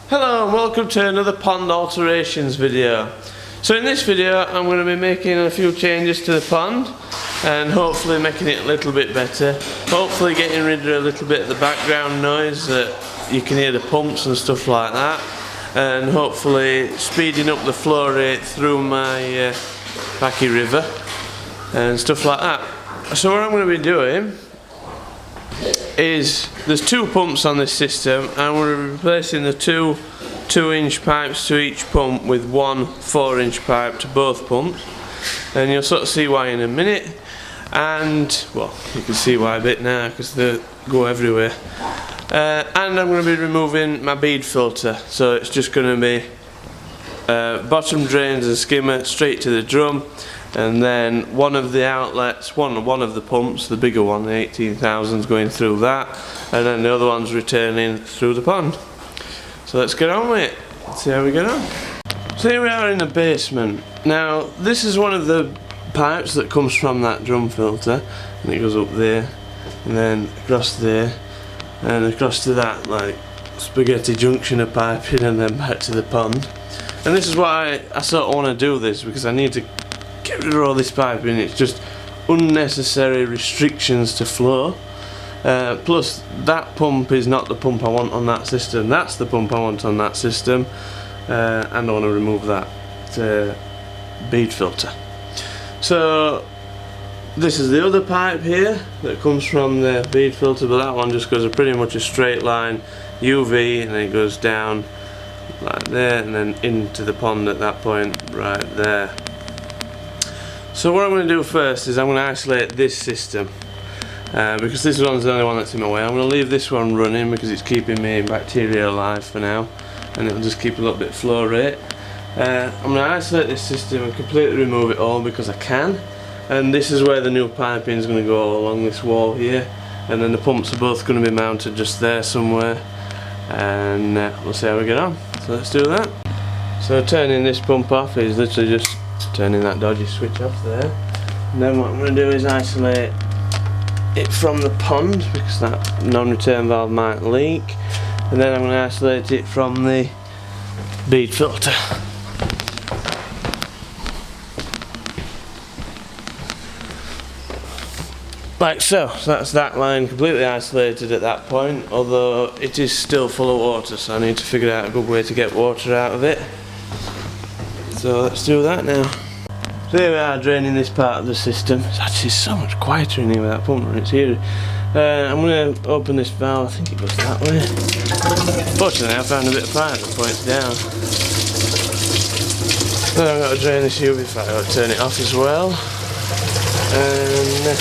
Hello and welcome to another pond alterations video. So in this video I'm going to be making a few changes to the pond and hopefully making it a little bit better. Hopefully getting rid of a little bit of the background noise that you can hear the pumps and stuff like that, and hopefully speeding up the flow rate through my Backy River and stuff like that. So what I'm going to be doing is, there's two pumps on this system and we're replacing the two 2-inch pipes to each pump with one 4-inch pipe to both pumps, and you'll sort of see why in a minute. And well, you can see why a bit now because they go everywhere. And I'm going to be removing my bead filter, so it's just going to be bottom drains and skimmer straight to the drum, and then one of the outlets, one of the pumps, the bigger one, the 18,000's going through that, and then the other one's returning through the pond. So let's get on with it. Let's see how we get on. So here we are in the basement. Now this is one of the pipes that comes from that drum filter, and it goes up there and then across there and across to that like spaghetti junction of piping, and then back to the pond. And this is why I sort of want to do this, because I need to get rid of all this piping. It's just unnecessary restrictions to flow. Plus that pump is not the pump I want on that system, that's the pump I want on that system, and I want to remove that bead filter. So this is the other pipe here that comes from the bead filter, but that one just goes pretty much a straight line UV, and then it goes down like there and then into the pond at that point right there. So what I'm going to do first is I'm going to isolate this system, because this one's the only one that's in my way. I'm going to leave this one running because it's keeping me bacteria alive for now, and it'll just keep a little bit of flow rate. I'm going to isolate this system and completely remove it all because I can, and this is where the new piping is going to go, along this wall here, and then the pumps are both going to be mounted just there somewhere, and we'll see how we get on. So let's do that. So turning this pump off is literally just turning that dodgy switch off there, and then what I'm going to do is isolate it from the pond because that non-return valve might leak, and then I'm going to isolate it from the bead filter. Like so. So that's that line completely isolated at that point, although it is still full of water, so I need to figure out a good way to get water out of it. So let's do that now. So here we are draining this part of the system. It's actually so much quieter in here with that pump running. It's here. I'm going to open this valve. I think it goes that way. Fortunately I found a bit of pipe that points down. Then I've got to drain this UV fire. I've got to turn it off as well. And then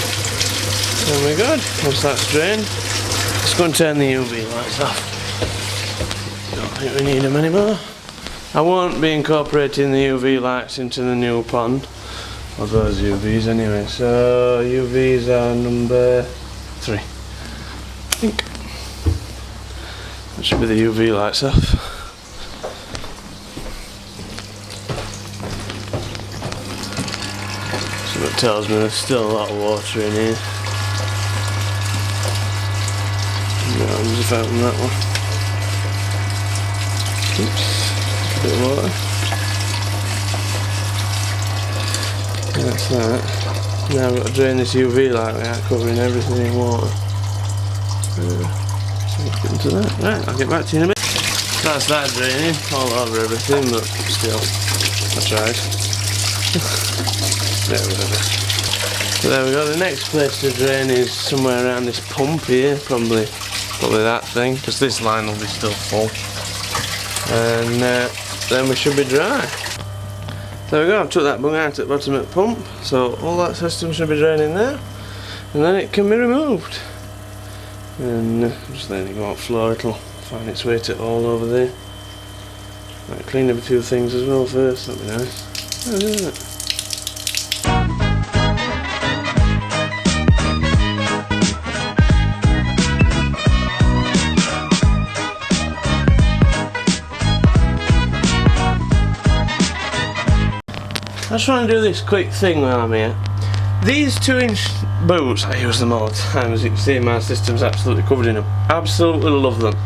we're good. Once that's drained, let's go and turn the UV lights off. Don't think we need them anymore. I won't be incorporating the UV lights into the new pond, or those UVs anyway. So UVs are number 3, I think. That should be the UV lights off. So it tells me there's still a lot of water in here. No, I'm just opening that one. Oops. A bit of water. That's that. Now I've got to drain this UV light without covering everything in water. So let's get into that. Right, I'll get back to you in a bit. That's that draining all over everything, but still, I tried. There we go. So there we go. The next place to drain is somewhere around this pump here, probably that thing, because this line will be still full. And then we should be dry. There we go, I've took that bung out at the bottom of the pump, so all that system should be draining there, and then it can be removed. And just letting it go out floor, it'll find its way to all over there. Might clean up a few things as well first, that'd be nice. Oh, isn't it? I just want to do this quick thing while I'm here. These 2-inch boots, I use them all the time, as you can see my system's absolutely covered in them. Absolutely love them.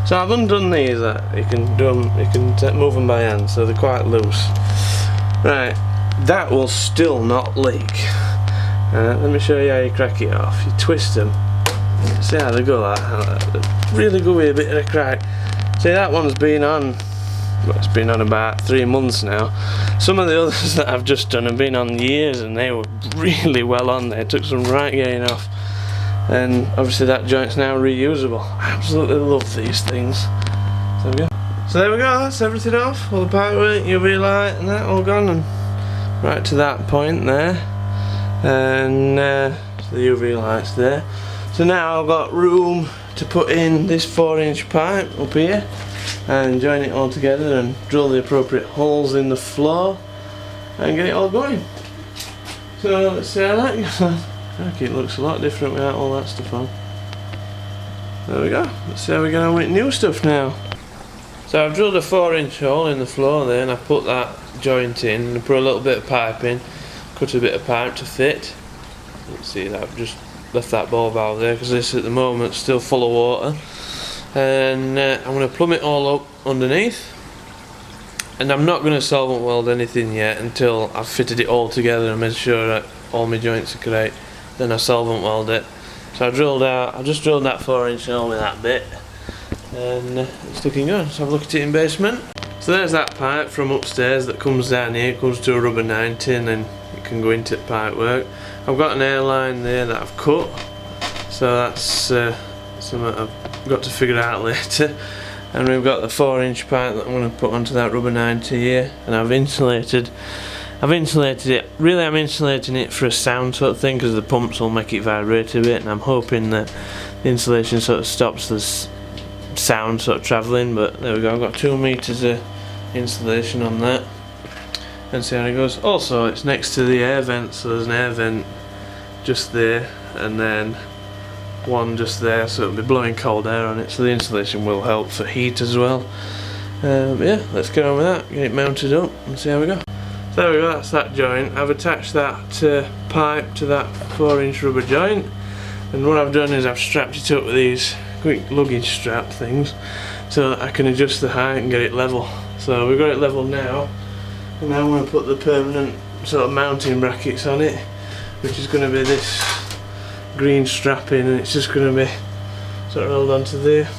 So I've undone these, you can move them by hand, so they're quite loose. Right, that will still not leak. Let me show you how you crack it off. You twist them, see how they go like that, really go with a bit of a crack. See, that one's been on, well, it's been on about 3 months now. Some of the others that I've just done have been on years, and they were really well on there, took some right getting off. And obviously that joint's now reusable. I absolutely love these things. So there we go. So there we go, that's everything off. All the pipework, UV light and that all gone, and right to that point there. And so the UV light's there. So now I've got room to put in this 4-inch pipe up here and join it all together and drill the appropriate holes in the floor and get it all going. So let's see how that goes. Okay, it looks a lot different without all that stuff on. There we go. Let's see how we get on with new stuff now. So I've drilled a 4-inch hole in the floor there, and I put that joint in and put a little bit of pipe in, cut a bit of pipe to fit. Let's see that I've just left that ball valve there because this at the moment is still full of water. And I'm going to plumb it all up underneath. And I'm not going to solvent weld anything yet until I've fitted it all together and made sure that all my joints are correct. Then I solvent weld it. So I just drilled that 4-inch hole with that bit, and it's looking good. So I've looked at it in basement. So there's that pipe from upstairs that comes down here, it comes to a rubber 90, and then it can go into the pipe work. I've got an airline there that I've cut, so that's something I've got to figure out later. And we've got the 4-inch pipe that I'm going to put onto that rubber 90 here, and I've insulated it. Really, I'm insulating it for a sound sort of thing because the pumps will make it vibrate a bit, and I'm hoping that the insulation sort of stops the sound sort of travelling. But there we go, I've got 2 meters of insulation on that, and see how it goes. Also, it's next to the air vent, so there's an air vent just there and then one just there, so it'll be blowing cold air on it, so the insulation will help for heat as well. Yeah, let's get on with that, get it mounted up and see how we go. So there we go, that's that joint. I've attached that pipe to that 4-inch rubber joint, and what I've done is I've strapped it up with these quick luggage strap things so that I can adjust the height and get it level. So we've got it level now, and now I'm going to put the permanent sort of mounting brackets on it, which is going to be this green strapping, and it's just going to be sort of held onto there.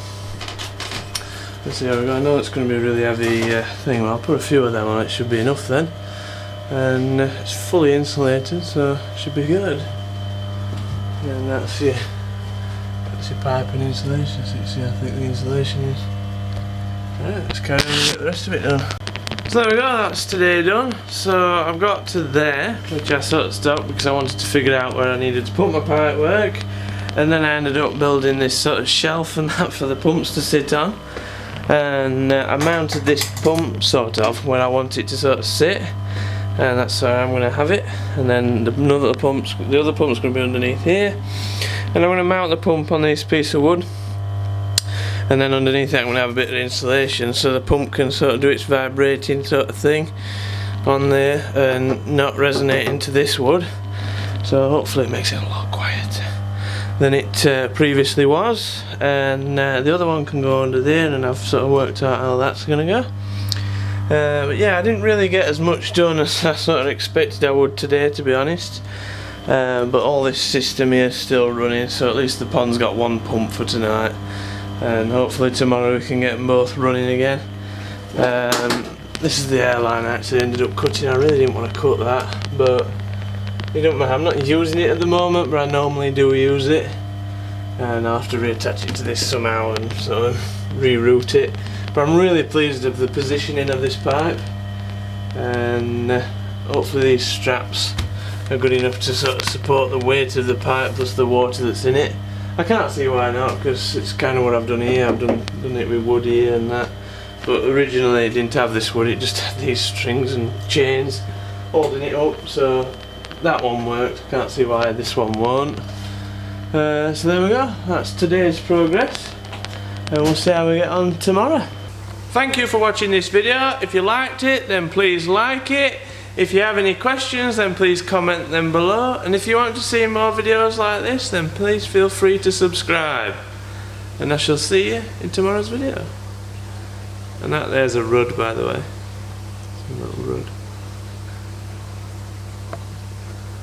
Let's see how we go. I know it's going to be a really heavy thing, but I'll put a few of them on, it should be enough then. And it's fully insulated, so it should be good. And that's your pipe and insulation, so you see how thick the insulation is. Right, let's carry on and get the rest of it done. So there we go, that's today done. So I've got to there, which I sort of stopped because I wanted to figure out where I needed to put my pipe work, and then I ended up building this sort of shelf and that for the pumps to sit on. And I mounted this pump sort of where I want it to sort of sit, and that's where I'm going to have it. And then the other pump's going to be underneath here, and I'm going to mount the pump on this piece of wood. And then underneath that I'm going to have a bit of insulation so the pump can sort of do its vibrating sort of thing on there and not resonate into this wood. So hopefully it makes it a lot quieter than it previously was. And the other one can go under there, and I've sort of worked out how that's going to go. But yeah, I didn't really get as much done as I sort of expected I would today, to be honest. But all this system here is still running, so at least the pond's got one pump for tonight. And hopefully tomorrow we can get them both running again. This is the airline I actually ended up cutting. I really didn't want to cut that, but it don't matter. I'm not using it at the moment, but I normally do use it, and I'll have to reattach it to this somehow and sort of reroute it. But I'm really pleased with the positioning of this pipe, and hopefully these straps are good enough to sort of support the weight of the pipe plus the water that's in it. I can't see why not, because it's kind of what I've done here. I've done it with wood here and that, but originally it didn't have this wood, it just had these strings and chains holding it up, so that one worked. I can't see why this one won't. So there we go, that's today's progress, and we'll see how we get on tomorrow. Thank you for watching this video. If you liked it, then please like it. If you have any questions, then please comment them below, and if you want to see more videos like this, then please feel free to subscribe. and I shall see you in tomorrow's video. And that there's a rud, by the way. A little rud.